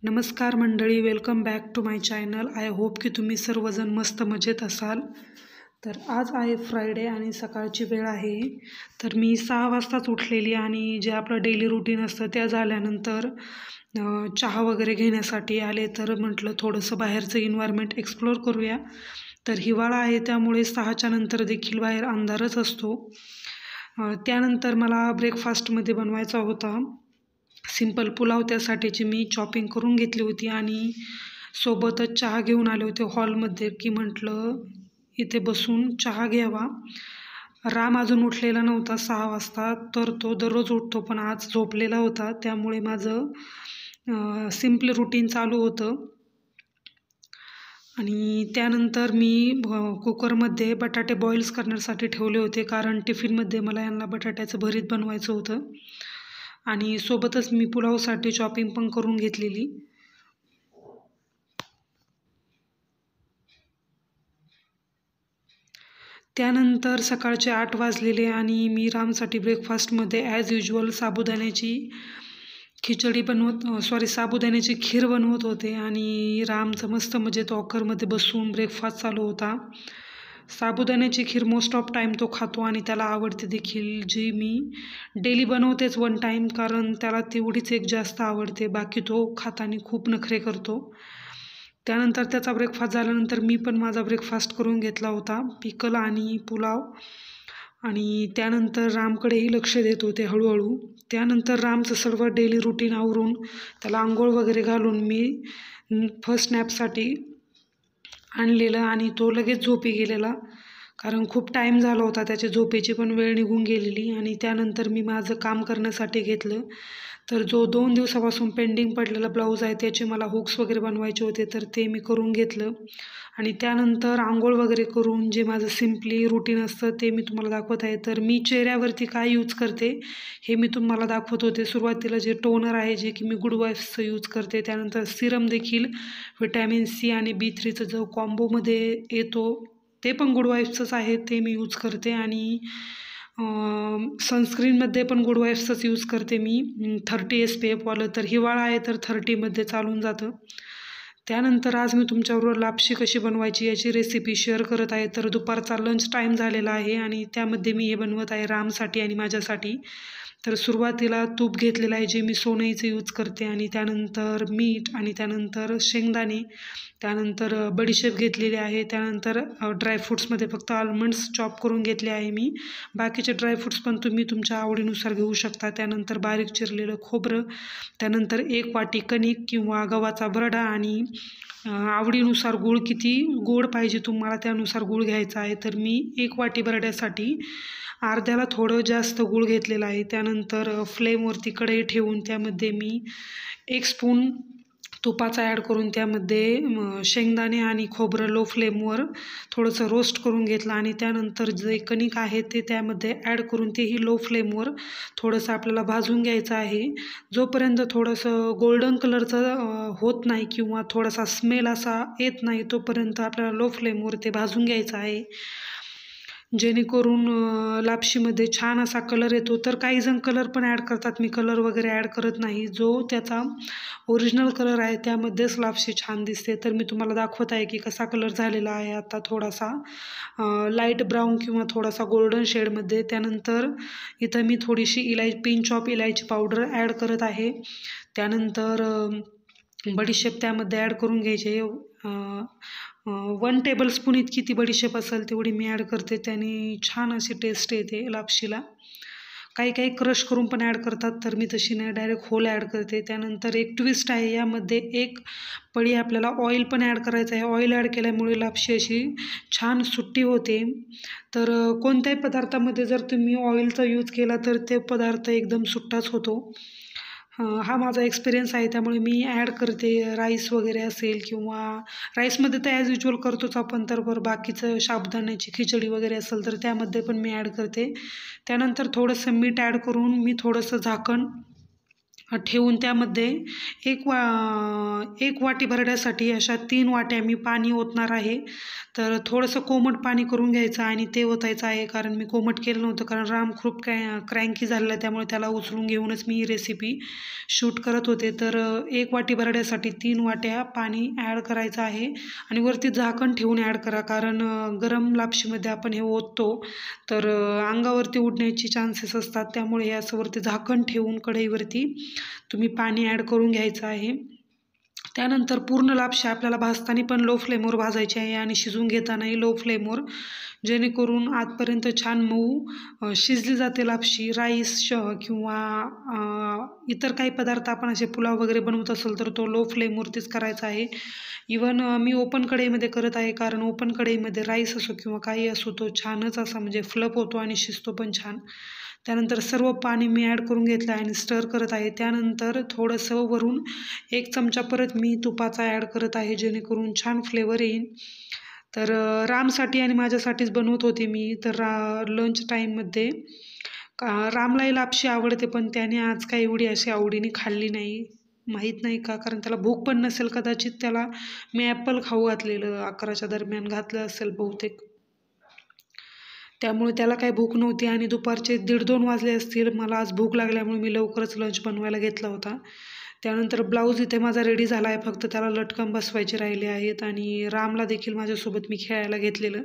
नमस्कार मंडळी, welcome back to my channel. I hope की तुम्ही सर्वजण मस्त मजेत असाल. तर आज आहे फ्रायडे आणि सकाळची वेळ आहे. तर मी 6 वाजताच उठलेली आणि जे आपलं डेली रुटीन असतं त्या झाल्यानंतर चहा वगैरे घेण्यासाठी आले. तर म्हटलं थोडंसं बाहेरचं इन्व्हायरमेंट एक्सप्लोअर करूया. तर हिवाळा आहे त्यामुळे 6च्या नंतर देखील बाहेर अंधारच असतो. त्यानंतर मला ब्रेकफास्टमध्ये बनवायचा होता सिंपल पुलाव. त्यासाठीची मी चॉपिंग करून घेतली होती आणि सोबतच चहा घेऊन आले होते हॉलमध्ये, की म्हटलं इथे बसून चहा घ्यावा. राम अजून उठलेला नव्हता 6 वाजता, तर तो दररोज उठतो पण आज झोपलेला होता. त्यामुळे माझं सिम्पल रुटीन चालू होतं. आणि त्यानंतर मी कुकरमध्ये बटाटे बॉईल्स करण्यासाठी ठेवले होते, कारण टिफिनमध्ये मला यांना बटाट्याचं भरीत बनवायचं होतं. आणि सोबतच मी पुलावसाठी चॉपिंग पण करून घेतलेली. त्यानंतर सकाळचे 8 वाजलेले आणि मी रामसाठी ब्रेकफास्टमध्ये ॲज युजल साबुदाण्याची खीर बनवत होते आणि रामचं मस्त मजेत वॉकरमध्ये बसून ब्रेकफास्ट चालू होता. साबुदाण्याची खीर मोस्ट ऑफ टाईम तो खातो आणि त्याला आवडते देखील. जी मी डेली बनवतेच 1 टाईम, कारण त्याला तेवढीच एक जास्त आवडते. बाकी तो खाताना खूप नखरे करतो. त्यानंतर त्याचा ब्रेकफास्ट झाल्यानंतर मी पण माझा ब्रेकफास्ट करून घेतला होता, पिकल आणि पुलाव. आणि त्यानंतर रामकडेही लक्ष देत होते हळूहळू. त्यानंतर रामचं सर्व डेली रुटीन आवरून त्याला आंघोळ वगैरे घालून मी फर्स्ट नॅपसाठी आणलेलं आणि तो लगेच झोपी गेलेला, कारण खूप टाईम झाला होता. त्याच्या झोपेची पण वेळ निघून गेलेली. आणि त्यानंतर मी माझं काम करण्यासाठी घेतलं. तर जो 2 दिवसापासून पेंडिंग पडलेला ब्लाऊज आहे त्याचे मला हुक्स वगैरे बनवायचे होते, तर ते मी करून घेतलं. आणि त्यानंतर आंघोळ वगैरे करून जे माझं सिम्पली रुटीन असतं ते मी तुम्हाला दाखवत आहे. तर मी चेहऱ्यावरती काय यूज करते हे मी तुम्हाला दाखवत होते. सुरुवातीला जे टोनर आहे जे की मी गुड वाईफ्सचं यूज करते. त्यानंतर सिरम देखील व्हिटॅमिन सी आणि B3चं जो कॉम्बोमध्ये येतो ते पण गुड वाईफ्सचंच आहे, ते मी यूज करते. आणि सनस्क्रीनमध्ये पण गुड वाईफ्सचंच यूज करते मी, 30 SPF वालं. तर हिवाळा आहे तर 30मध्ये चालून जातं. त्यानंतर आज मी तुमच्याबरोबर लापशी कशी बनवायची याची रेसिपी शेअर करत आहे. तर दुपारचा लंच टाईम झालेला आहे आणि त्यामध्ये मी हे बनवत आहे रामसाठी आणि माझ्यासाठी. तर सुरुवातीला तूप घेतलेलं आहे जे मी सोनईचं यूज करते, आणि त्यानंतर मीठ, आणि त्यानंतर शेंगदाणे, त्यानंतर बडीशेप घेतलेली आहे. त्यानंतर ड्रायफ्रूट्समध्ये फक्त आल्मंड्स चॉप करून घेतले आहे मी. बाकीचे ड्रायफ्रूट्स पण तुम्ही तुमच्या आवडीनुसार घेऊ शकता. त्यानंतर बारीक चिरलेलं खोबरं, त्यानंतर 1 वाटी कणिक किंवा गव्हाचा भरडा, आणि आवडीनुसार गूळ, किती गोड पाहिजे तुम्हाला त्यानुसार गूळ घ्यायचा आहे. तर मी 1 वाटी भरड्यासाठी अर्ध्याला थोडं जास्त गूळ घेतलेलं आहे. त्यानंतर फ्लेमवरती कढई ठेवून त्यामध्ये मी 1 स्पून तुपाचा ॲड करून त्यामध्ये शेंगदाणे आणि खोबरं लो फ्लेमवर थोडंसं रोस्ट करून घेतलं. आणि त्यानंतर जे कणिक आहे ते त्यामध्ये ॲड करून तेही लो फ्लेमवर थोडंसं आपल्याला भाजून घ्यायचं आहे. जोपर्यंत थोडंसं गोल्डन कलरचं होत नाही किंवा थोडासा स्मेल असा येत नाही तोपर्यंत आपल्याला लो फ्लेमवर ते भाजून घ्यायचं आहे, जेणेकरून लापशीमध्ये छान असा कलर येतो. तर काही जण कलर पण ॲड करतात, मी कलर वगैरे ॲड करत नाही. जो त्याचा ओरिजिनल कलर आहे त्यामध्येच लापशी छान दिसते. तर मी तुम्हाला दाखवत आहे की कसा कलर झालेला आहे आता, थोडासा लाईट ब्राऊन किंवा थोडासा गोल्डन शेडमध्ये. त्यानंतर इथं मी थोडीशी पिंच ऑफ इलायची पावडर ॲड करत आहे. त्यानंतर बडीशेप त्यामध्ये ॲड करून घ्यायचे. 1 टेबलस्पून इतकी ती बडीशेप असेल तेवढी मी ॲड करते, त्याने छान अशी टेस्ट येते लापशीला. काही काही क्रश करून पण ॲड करतात, तर मी तशी नाही, डायरेक्ट होल ॲड करते. त्यानंतर एक ट्विस्ट आहे, यामध्ये 1 पळी आपल्याला ऑइल पण ॲड करायचं आहे. ऑइल ॲड केल्यामुळे लापशी अशी छान सुट्टी होते. तर कोणत्याही पदार्थामध्ये जर तुम्ही ऑइलचा यूज केला तर ते पदार्थ एकदम सुट्टाच होतो. हा माझा एक्सपिरियन्स आहे, त्यामुळे मी ॲड करते. राईस वगैरे असेल किंवा राईसमध्ये तर ॲज युजल करतोच आपण, तर बरं बाकीचं साबुदाण्याची खिचडी वगैरे असेल तर त्यामध्ये पण मी ॲड करते. त्यानंतर थोडंसं मीठ ॲड करून मी थोडंसं झाकण ठेवून त्यामध्ये एक वाटी भरण्यासाठी अशा 3 वाट्या मी पाणी ओतणार आहे. तर थोडंसं कोमट पाणी करून घ्यायचं आणि ते ओतायचं आहे, कारण मी कोमट केलं नव्हतं, कारण राम खूप क्रँकी झालेला आहे, त्यामुळे त्याला उचलून घेऊनच मी ही रेसिपी शूट करत होते. तर 1 वाटी भरण्यासाठी 3 वाट्या पाणी ॲड करायचं आहे आणि वरती झाकण ठेवून ॲड करा, कारण गरम लापशीमध्ये आपण हे ओततो तर अंगावरती उडण्याची चान्सेस असतात. त्यामुळे हे असं वरती झाकण ठेवून कढईवरती तुम्ही पाणी ॲड करून घ्यायचं आहे. त्यानंतर पूर्ण लापशी आपल्याला भाजताना पण लो फ्लेमवर भाजायची आहे आणि शिजवून घेतानाही लो फ्लेमवर, जेणेकरून आतपर्यंत छान मऊ शिजली जाते लापशी. राईस किंवा इतर काही पदार्थ आपण असे पुलाव वगैरे बनवत असेल तर तो लो फ्लेमवरतीच करायचा आहे. इवन मी ओपन कढईमध्ये करत आहे, कारण ओपन कढईमध्ये राईस असो किंवा काही असो तो छानच असा म्हणजे फ्लप होतो आणि शिजतो पण छान. त्यानंतर सर्व पाणी मी ॲड करून घेतलं आहे आणि स्टर करत आहे. त्यानंतर थोडंसं वरून 1 चमचा परत मी तुपाचा ॲड करत आहे, जेणेकरून छान फ्लेवर येईल. तर रामसाठी आणि माझ्यासाठीच बनवत होते मी. तर लंच टाईममध्ये रामलाही लापशी आवडते, पण त्याने आज काही एवढी अशी आवडीने खाल्ली नाही. माहीत नाही का, कारण त्याला भूक पण नसेल कदाचित. त्याला मी ॲपल खाऊ घातलेलं 11च्या दरम्यान घातलं असेल बहुतेक, त्यामुळे त्याला काही भूक नव्हती आणि दुपारचे 1:30-2 वाजले असतील. मला आज भूक लागल्यामुळे मी लवकरच लंच बनवायला घेतला होता. त्यानंतर ब्लाऊज इथे माझा रेडी झाला आहे, फक्त त्याला लटकन बसवायचे राहिले आहेत आणि रामला देखील माझ्यासोबत मी खेळायला घेतलेलं.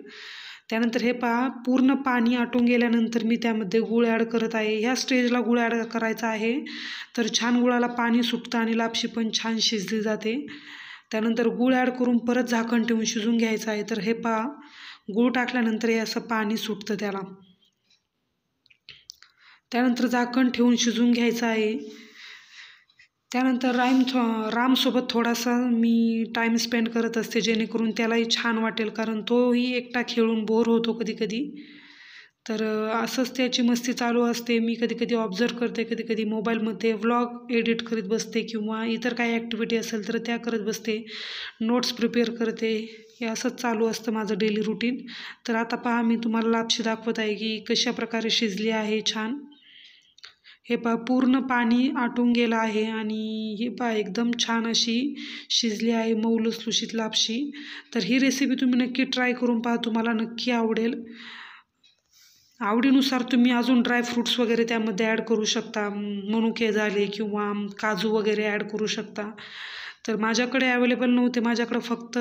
त्यानंतर हे पहा, पूर्ण पाणी आटून गेल्यानंतर मी त्यामध्ये गूळ ॲड करत आहे. ह्या स्टेजला गूळ ॲड करायचा आहे, तर छान गुळाला पाणी सुटतं आणि लापशी पण छान शिजली जाते. त्यानंतर गूळ ॲड करून परत झाकण ठेवून शिजून घ्यायचं आहे. तर हे पहा, गूळ टाकल्यानंतर हे असं पाणी सुटतं त्याला. त्यानंतर झाकण ठेवून शिजून घ्यायचं आहे. त्यानंतर रामसोबत थोडासा मी टाईम स्पेंड करत असते, जेणेकरून त्यालाही छान वाटेल, कारण तोही एकटा खेळून बोर होतो कधीकधी. तर असंच त्याची मस्ती चालू असते. मी कधीकधी ऑब्झर्व करते, कधीकधी मोबाईलमध्ये व्लॉग एडिट करीत बसते किंवा इतर काही ॲक्टिव्हिटी असेल तर त्या करत बसते, नोट्स प्रिपेअर करते. हे असंच चालू असतं माझं डेली रुटीन. तर आता पहा, मी तुम्हाला लापशी दाखवत आहे की कशा प्रकारे शिजली आहे छान. हे पहा, पूर्ण पाणी आटून गेलं आहे आणि हे पहा एकदम छान अशी शिजली आहे, मऊ लुसलुशीत लापशी. तर ही रेसिपी तुम्ही नक्की ट्राय करून पहा, तुम्हाला नक्की आवडेल. आवडीनुसार तुम्ही अजून ड्रायफ्रूट्स वगैरे त्यामध्ये ॲड करू शकता, मनुके झाले किंवा काजू वगैरे ॲड करू शकता. तर माझ्याकडे अवेलेबल नव्हते, माझ्याकडे फक्त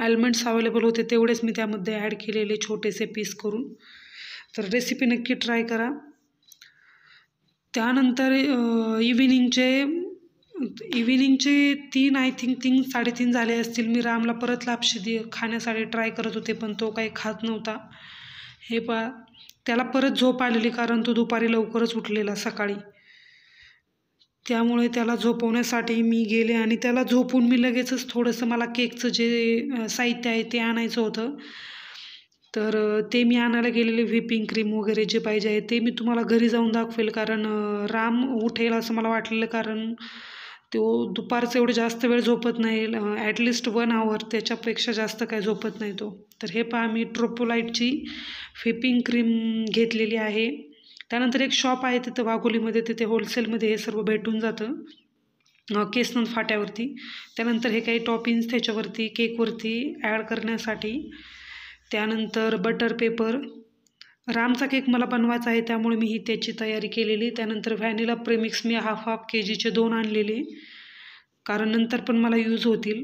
आल्मंड्स अवेलेबल होते, तेवढेच मी त्यामध्ये ॲड केलेले छोटेसे पीस करून. तर रेसिपी नक्की ट्राय करा. त्यानंतर इव्हिनिंगचे 3 आय थिंक 3-3:30 झाले असतील. मी रामला परत लापशी खाण्यासाठी ट्राय करत होते, पण तो काही खात नव्हता. हे पहा, त्याला परत झोप आलेली, कारण तो दुपारी लवकरच उठलेला सकाळी. त्यामुळे त्याला झोपवण्यासाठी मी गेले आणि त्याला झोपून मी लगेचच थोडंसं मला केकचं जे साहित्य आहे ते आणायचं होतं. तर ते मी आणायला गेलेले, व्हिपिंग क्रीम वगैरे जे पाहिजे आहे ते मी तुम्हाला घरी जाऊन दाखवेल, कारण राम उठेल असं मला वाटलेलं, कारण तो दुपारचं एवढं जास्त वेळ झोपत नाही, ॲटलिस्ट 1 आवर, त्याच्यापेक्षा जास्त काय झोपत नाही तो. तर हे पहा, मी ट्रोपोलाईटची व्हिपिंग क्रीम घेतलेली आहे. त्यानंतर एक शॉप आहे तिथं वाघोलीमध्ये, तिथे होलसेलमध्ये हे सर्व भेटून जातं केसनंद फाट्यावरती. त्यानंतर हे काही टॉपिंग्स त्याच्यावरती केकवरती ॲड करण्यासाठी. त्यानंतर बटर पेपर, रामचा केक मला बनवायचा आहे त्यामुळे मी त्याची तयारी केलेली. त्यानंतर व्हॅनिला प्रेमिक्स मी हाफ kgचे 2 आणलेले, कारण नंतर पण मला यूज होतील.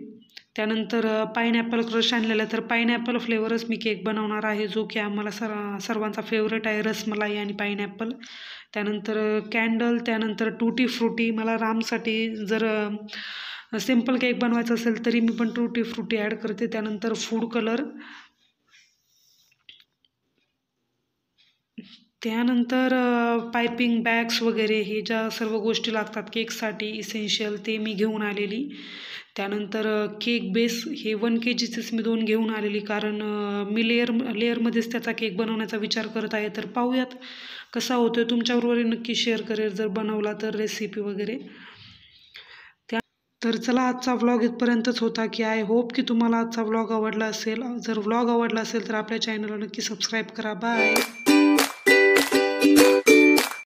त्यानंतर पाईनॲपल क्रश आणलेला, तर पाईनॲपल फ्लेवरच मी केक बनवणार आहे, जो की आम्हाला सर्वांचा फेवरेट आहे, रसमलाई आणि पाईनॲपल. त्यानंतर कॅन्डल, त्यानंतर टूटी फ्रुटी. मला रामसाठी जर सिम्पल केक बनवायचा असेल तरी मी पण टूटी फ्रुटी ॲड करते. त्यानंतर फूड कलर, त्यानंतर पायपिंग बॅग्स वगैरे, हे ज्या सर्व गोष्टी लागतात केकसाठी इसेन्शियल, ते मी घेऊन आलेली. त्यानंतर केक बेस, हे 1 kgचेच मी 2 घेऊन आलेली, कारण मी लेअरमध्येच त्याचा केक बनवण्याचा विचार करत आहे. तर पाहूयात कसा होतो, तुमच्याबरोबर नक्की शेअर करेल जर बनवला तर रेसिपी वगैरे. तर चला, आजचा व्लॉग इथपर्यंतच होता. की आय होप की तुम्हाला आजचा व्लॉग आवडला असेल. जर व्लॉग आवडला असेल तर आपल्या चॅनलला नक्की सबस्क्राईब करा. बाय.